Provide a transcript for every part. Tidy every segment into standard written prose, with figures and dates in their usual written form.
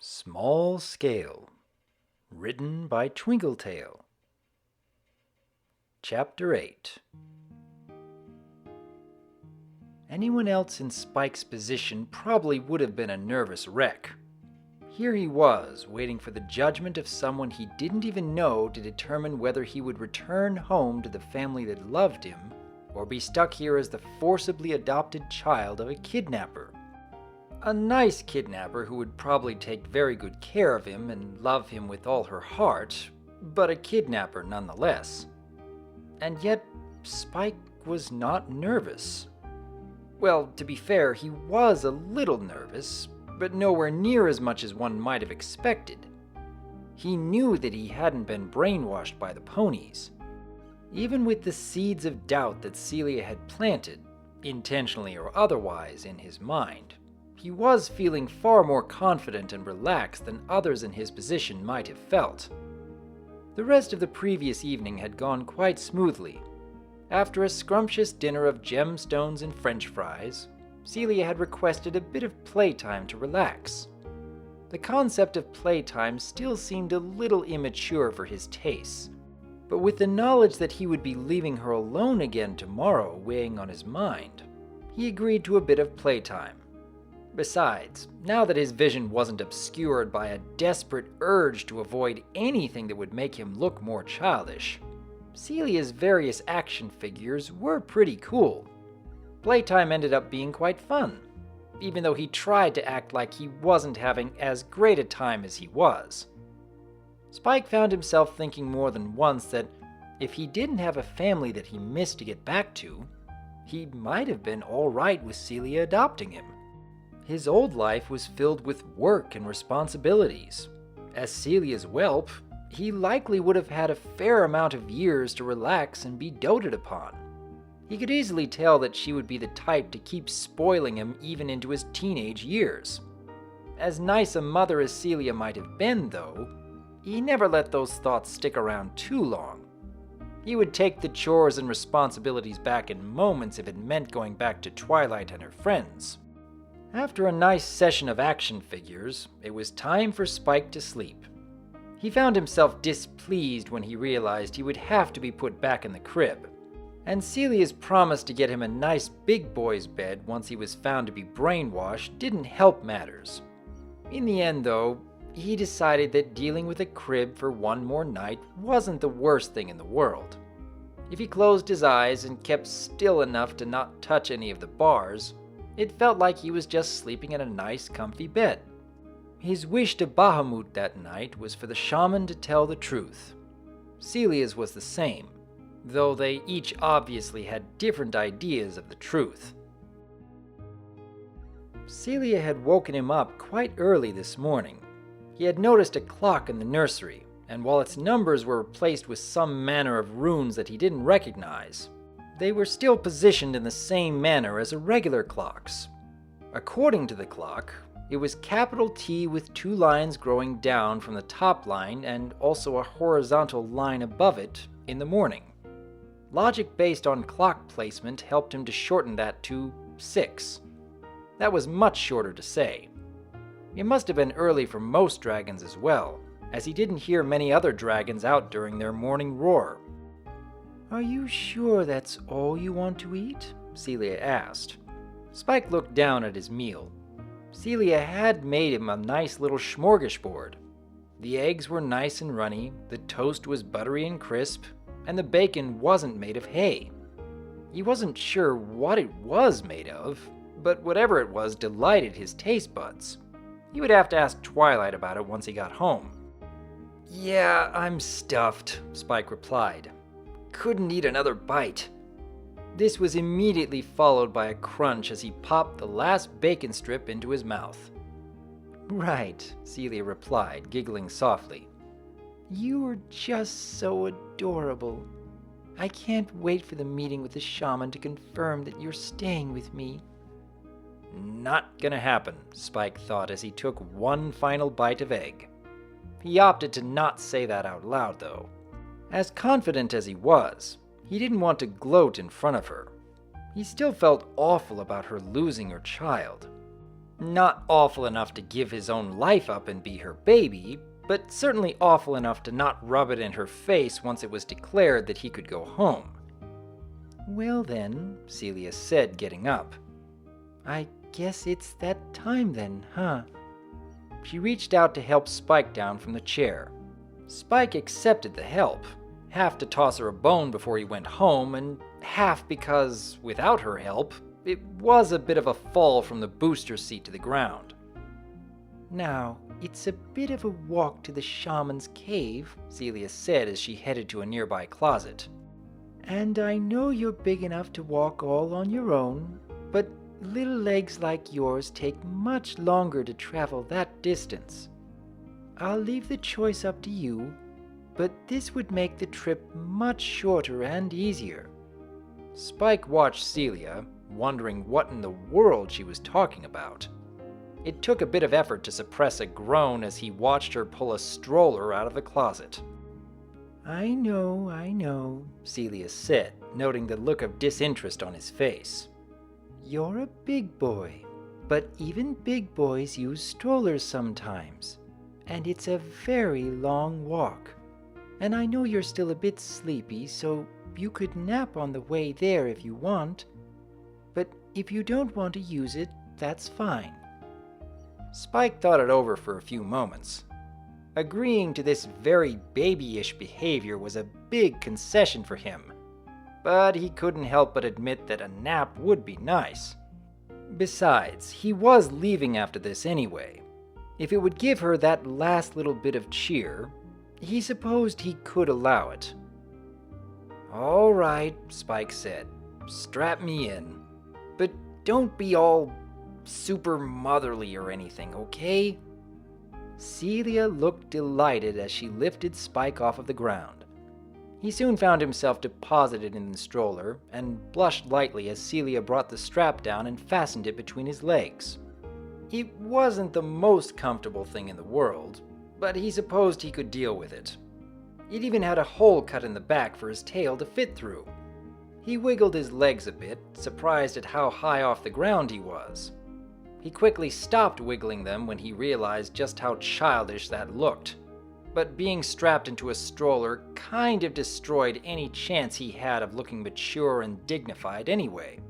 Small Scale, written by Twinkletail. Chapter 8. Anyone else in Spike's position probably would have been a nervous wreck. Here he was, waiting for the judgment of someone he didn't even know to determine whether he would return home to the family that loved him, or be stuck here as the forcibly adopted child of a kidnapper. A nice kidnapper who would probably take very good care of him and love him with all her heart, but a kidnapper nonetheless. And yet, Spike was not nervous. Well, to be fair, he was a little nervous, but nowhere near as much as one might have expected. He knew that he hadn't been brainwashed by the ponies. Even with the seeds of doubt that Celia had planted, intentionally or otherwise, in his mind, he was feeling far more confident and relaxed than others in his position might have felt. The rest of the previous evening had gone quite smoothly. After a scrumptious dinner of gemstones and French fries, Celia had requested a bit of playtime to relax. The concept of playtime still seemed a little immature for his tastes, but with the knowledge that he would be leaving her alone again tomorrow weighing on his mind, he agreed to a bit of playtime. Besides, now that his vision wasn't obscured by a desperate urge to avoid anything that would make him look more childish, Celia's various action figures were pretty cool. Playtime ended up being quite fun, even though he tried to act like he wasn't having as great a time as he was. Spike found himself thinking more than once that if he didn't have a family that he missed to get back to, he might have been alright with Celia adopting him. His old life was filled with work and responsibilities. As Celia's whelp, he likely would have had a fair amount of years to relax and be doted upon. He could easily tell that she would be the type to keep spoiling him even into his teenage years. As nice a mother as Celia might have been, though, he never let those thoughts stick around too long. He would take the chores and responsibilities back in moments if it meant going back to Twilight and her friends. After a nice session of action figures, it was time for Spike to sleep. He found himself displeased when he realized he would have to be put back in the crib, and Celia's promise to get him a nice big boy's bed once he was found to be brainwashed didn't help matters. In the end, though, he decided that dealing with a crib for one more night wasn't the worst thing in the world. If he closed his eyes and kept still enough to not touch any of the bars, it felt like he was just sleeping in a nice, comfy bed. His wish to Bahamut that night was for the shaman to tell the truth. Celia's was the same, though they each obviously had different ideas of the truth. Celia had woken him up quite early this morning. He had noticed a clock in the nursery, and while its numbers were replaced with some manner of runes that he didn't recognize, they were still positioned in the same manner as irregular clocks. According to the clock, it was capital T with 2 lines growing down from the top line and also a horizontal line above it in the morning. Logic based on clock placement helped him to shorten that to 6. That was much shorter to say. It must have been early for most dragons as well, as he didn't hear many other dragons out during their morning roar. "Are you sure that's all you want to eat?" Celia asked. Spike looked down at his meal. Celia had made him a nice little smorgasbord. The eggs were nice and runny, the toast was buttery and crisp, and the bacon wasn't made of hay. He wasn't sure what it was made of, but whatever it was delighted his taste buds. He would have to ask Twilight about it once he got home. "Yeah, I'm stuffed," Spike replied. "Couldn't eat another bite." This was immediately followed by a crunch as he popped the last bacon strip into his mouth. "Right," Celia replied, giggling softly. "You are just so adorable. I can't wait for the meeting with the shaman to confirm that you're staying with me." Not gonna happen, Spike thought as he took one final bite of egg. He opted to not say that out loud, though. As confident as he was, he didn't want to gloat in front of her. He still felt awful about her losing her child. Not awful enough to give his own life up and be her baby, but certainly awful enough to not rub it in her face once it was declared that he could go home. "Well then," Celia said, getting up. "I guess it's that time then, huh?" She reached out to help Spike down from the chair. Spike accepted the help, half to toss her a bone before he went home, and half because, without her help, it was a bit of a fall from the booster seat to the ground. "Now, it's a bit of a walk to the shaman's cave," Celia said as she headed to a nearby closet. "And I know you're big enough to walk all on your own, but little legs like yours take much longer to travel that distance. I'll leave the choice up to you, but this would make the trip much shorter and easier." Spike watched Celia, wondering what in the world she was talking about. It took a bit of effort to suppress a groan as he watched her pull a stroller out of the closet. I know, Celia said, noting the look of disinterest on his face. "You're a big boy, but even big boys use strollers sometimes, and it's a very long walk. And I know you're still a bit sleepy, so you could nap on the way there if you want. But if you don't want to use it, that's fine." Spike thought it over for a few moments. Agreeing to this very babyish behavior was a big concession for him, but he couldn't help but admit that a nap would be nice. Besides, he was leaving after this anyway. If it would give her that last little bit of cheer, he supposed he could allow it. "All right," Spike said. "Strap me in. But don't be all super motherly or anything, okay?" Celia looked delighted as she lifted Spike off of the ground. He soon found himself deposited in the stroller and blushed lightly as Celia brought the strap down and fastened it between his legs. It wasn't the most comfortable thing in the world, but he supposed he could deal with it. It even had a hole cut in the back for his tail to fit through. He wiggled his legs a bit, surprised at how high off the ground he was. He quickly stopped wiggling them when he realized just how childish that looked. But being strapped into a stroller kind of destroyed any chance he had of looking mature and dignified anyway.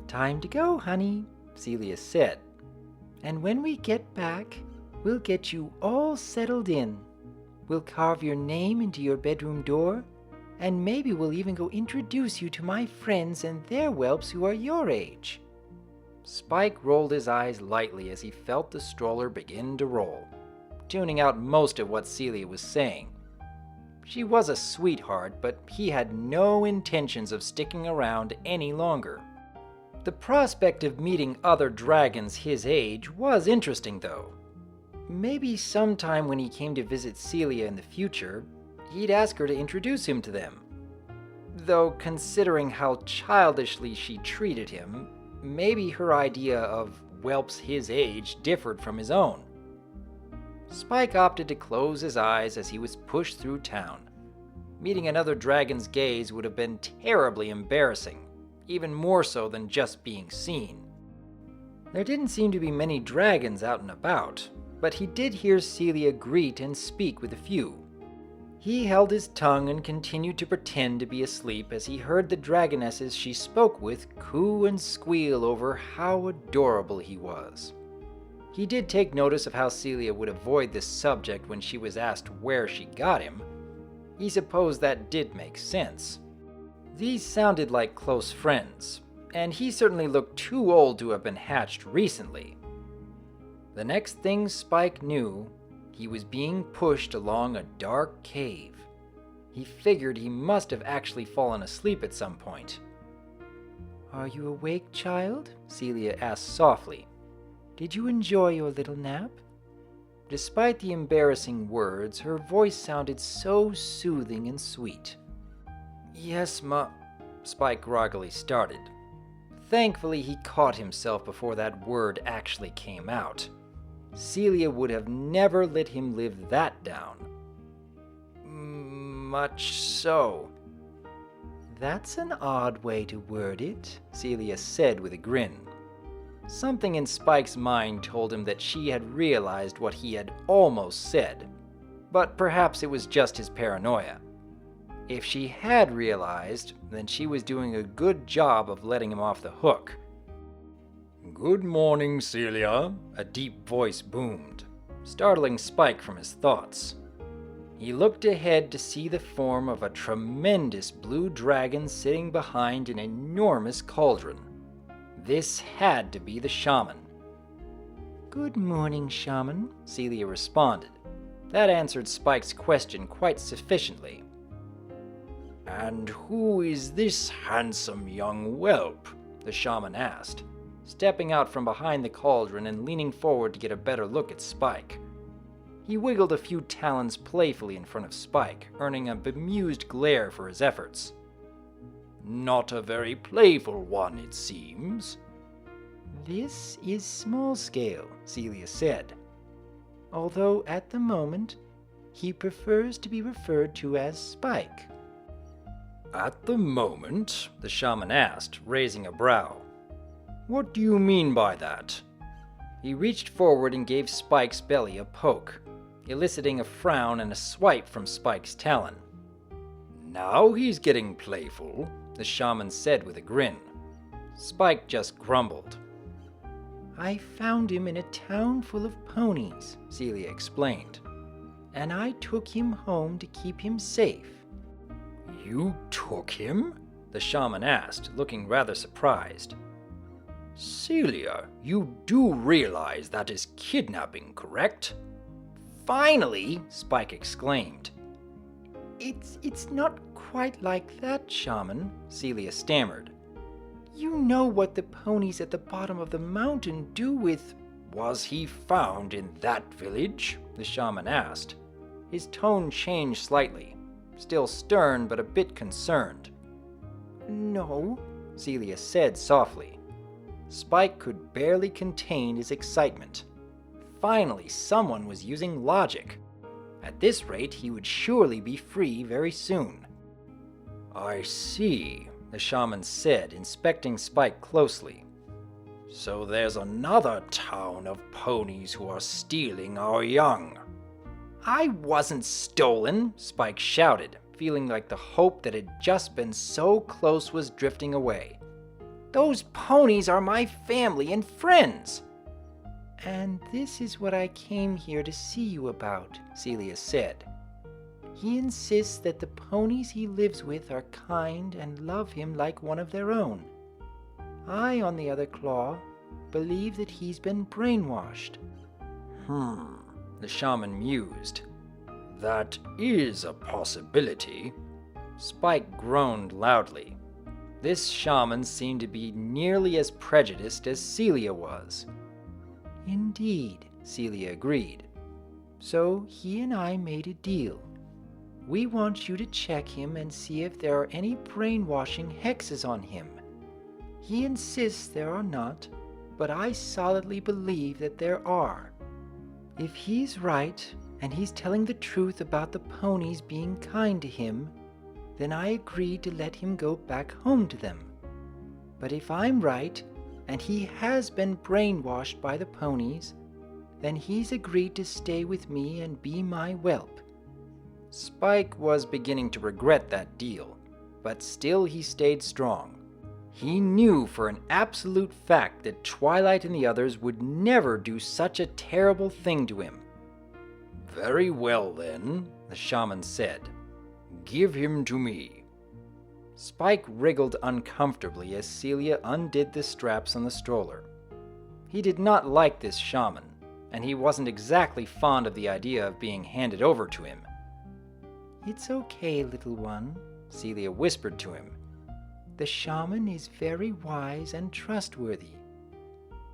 "Time to go, honey," Celia said. "And when we get back, we'll get you all settled in. We'll carve your name into your bedroom door, and maybe we'll even go introduce you to my friends and their whelps who are your age." Spike rolled his eyes lightly as he felt the stroller begin to roll, tuning out most of what Celia was saying. She was a sweetheart, but he had no intentions of sticking around any longer. The prospect of meeting other dragons his age was interesting, though. Maybe sometime when he came to visit Celia in the future, he'd ask her to introduce him to them. Though considering how childishly she treated him, maybe her idea of whelps his age differed from his own. Spike opted to close his eyes as he was pushed through town. Meeting another dragon's gaze would have been terribly embarrassing, even more so than just being seen. There didn't seem to be many dragons out and about, but he did hear Celia greet and speak with a few. He held his tongue and continued to pretend to be asleep as he heard the dragonesses she spoke with coo and squeal over how adorable he was. He did take notice of how Celia would avoid this subject when she was asked where she got him. He supposed that did make sense. These sounded like close friends, and he certainly looked too old to have been hatched recently. The next thing Spike knew, he was being pushed along a dark cave. He figured he must have actually fallen asleep at some point. "Are you awake, child?" Celia asked softly. "Did you enjoy your little nap?" Despite the embarrassing words, her voice sounded so soothing and sweet. "Yes, Spike groggily started. Thankfully, he caught himself before that word actually came out. Celia would have never let him live that down. "Much so." "That's an odd way to word it," Celia said with a grin. Something in Spike's mind told him that she had realized what he had almost said, but perhaps it was just his paranoia. If she had realized, then she was doing a good job of letting him off the hook. "Good morning, Celia," a deep voice boomed, startling Spike from his thoughts. He looked ahead to see the form of a tremendous blue dragon sitting behind an enormous cauldron. This had to be the shaman. "Good morning, shaman," Celia responded. That answered Spike's question quite sufficiently. "And who is this handsome young whelp?" the shaman asked, stepping out from behind the cauldron and leaning forward to get a better look at Spike. He wiggled a few talons playfully in front of Spike, earning a bemused glare for his efforts. "Not a very playful one, it seems." "This is small scale," Celia said. "Although at the moment, he prefers to be referred to as Spike." "At the moment?" the shaman asked, raising a brow. "What do you mean by that?" He reached forward and gave Spike's belly a poke, eliciting a frown and a swipe from Spike's talon. "Now he's getting playful," the shaman said with a grin. Spike just grumbled. "I found him in a town full of ponies," Celia explained, "and I took him home to keep him safe." "You took him?" the shaman asked, looking rather surprised. "Celia, you do realize that is kidnapping, correct?" "Finally!" Spike exclaimed. It's not quite like that, shaman," Celia stammered. "You know what the ponies at the bottom of the mountain do with—" "Was he found in that village?" the shaman asked. His tone changed slightly, still stern but a bit concerned. "No," Celia said softly. Spike could barely contain his excitement. Finally, someone was using logic. At this rate, he would surely be free very soon. "I see," the shaman said, inspecting Spike closely. "So there's another town of ponies who are stealing our young." "I wasn't stolen!" Spike shouted, feeling like the hope that had just been so close was drifting away. "Those ponies are my family and friends!" "And this is what I came here to see you about," Celia said. "He insists that the ponies he lives with are kind and love him like one of their own. I, on the other claw, believe that he's been brainwashed." The shaman mused. "That is a possibility." Spike groaned loudly. This shaman seemed to be nearly as prejudiced as Celia was. "Indeed," Celia agreed. "So he and I made a deal. We want you to check him and see if there are any brainwashing hexes on him. He insists there are not, but I solidly believe that there are. If he's right, and he's telling the truth about the ponies being kind to him, then I agree to let him go back home to them. But if I'm right, and he has been brainwashed by the ponies, then he's agreed to stay with me and be my whelp." Spike was beginning to regret that deal, but still he stayed strong. He knew for an absolute fact that Twilight and the others would never do such a terrible thing to him. "Very well then," the shaman said. "Give him to me." Spike wriggled uncomfortably as Celia undid the straps on the stroller. He did not like this shaman, and he wasn't exactly fond of the idea of being handed over to him. "It's okay, little one," Celia whispered to him. "The shaman is very wise and trustworthy."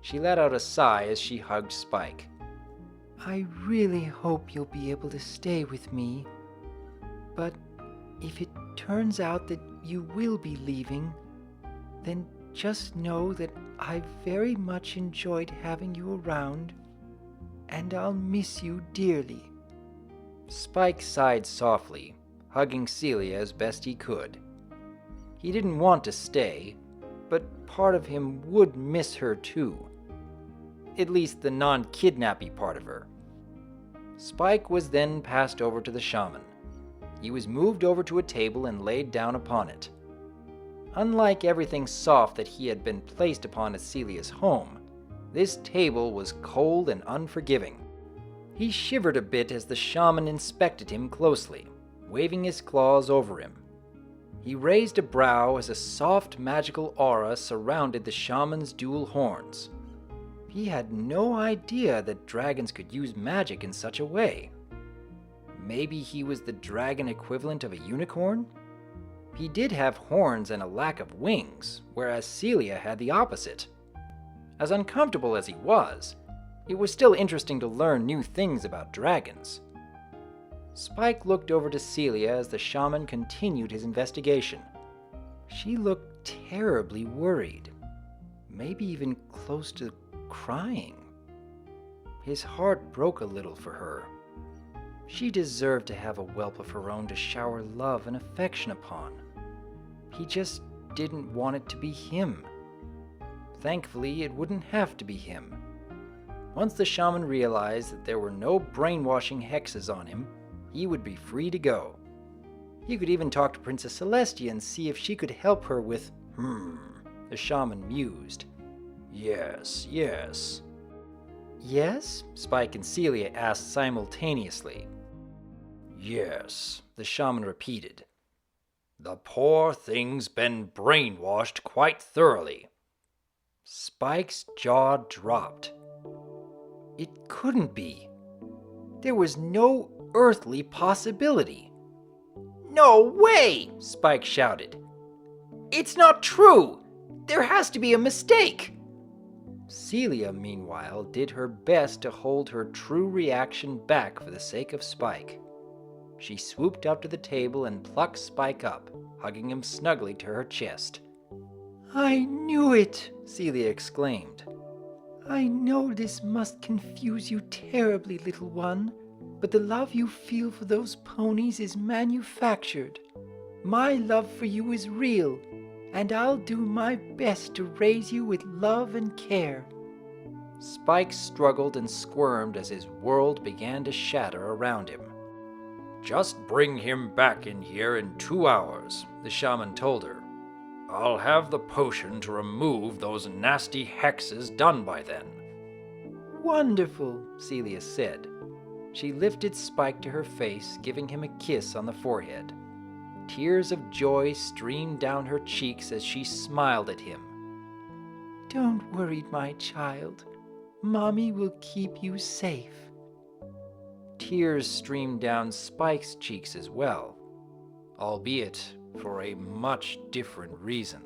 She let out a sigh as she hugged Spike. "I really hope you'll be able to stay with me. But if it turns out that you will be leaving, then just know that I've very much enjoyed having you around, and I'll miss you dearly." Spike sighed softly, hugging Celia as best he could. He didn't want to stay, but part of him would miss her too. At least the non-kidnappy part of her. Spike was then passed over to the shaman. He was moved over to a table and laid down upon it. Unlike everything soft that he had been placed upon at Celia's home, this table was cold and unforgiving. He shivered a bit as the shaman inspected him closely, waving his claws over him. He raised a brow as a soft magical aura surrounded the shaman's dual horns. He had no idea that dragons could use magic in such a way. Maybe he was the dragon equivalent of a unicorn? He did have horns and a lack of wings, whereas Celia had the opposite. As uncomfortable as he was, it was still interesting to learn new things about dragons. Spike looked over to Celia as the shaman continued his investigation. She looked terribly worried, maybe even close to crying. His heart broke a little for her. She deserved to have a whelp of her own to shower love and affection upon. He just didn't want it to be him. Thankfully, it wouldn't have to be him. Once the shaman realized that there were no brainwashing hexes on him, he would be free to go. He could even talk to Princess Celestia and see if she could help her with, the shaman mused. Yes. Yes? Spike and Celia asked simultaneously. Yes, the shaman repeated. The poor thing's been brainwashed quite thoroughly. Spike's jaw dropped. It couldn't be. There was no earthly possibility. No way! Spike shouted. It's not true! There has to be a mistake! Celia, meanwhile, did her best to hold her true reaction back for the sake of Spike. She swooped up to the table and plucked Spike up, hugging him snugly to her chest. I knew it, Celia exclaimed. I know this must confuse you terribly, little one, but the love you feel for those ponies is manufactured. My love for you is real, and I'll do my best to raise you with love and care. Spike struggled and squirmed as his world began to shatter around him. Just bring him back in here in 2 hours, the shaman told her. I'll have the potion to remove those nasty hexes done by then. Wonderful, Celia said. She lifted Spike to her face, giving him a kiss on the forehead. Tears of joy streamed down her cheeks as she smiled at him. Don't worry, my child. Mommy will keep you safe. Tears streamed down Spike's cheeks as well, albeit for a much different reason.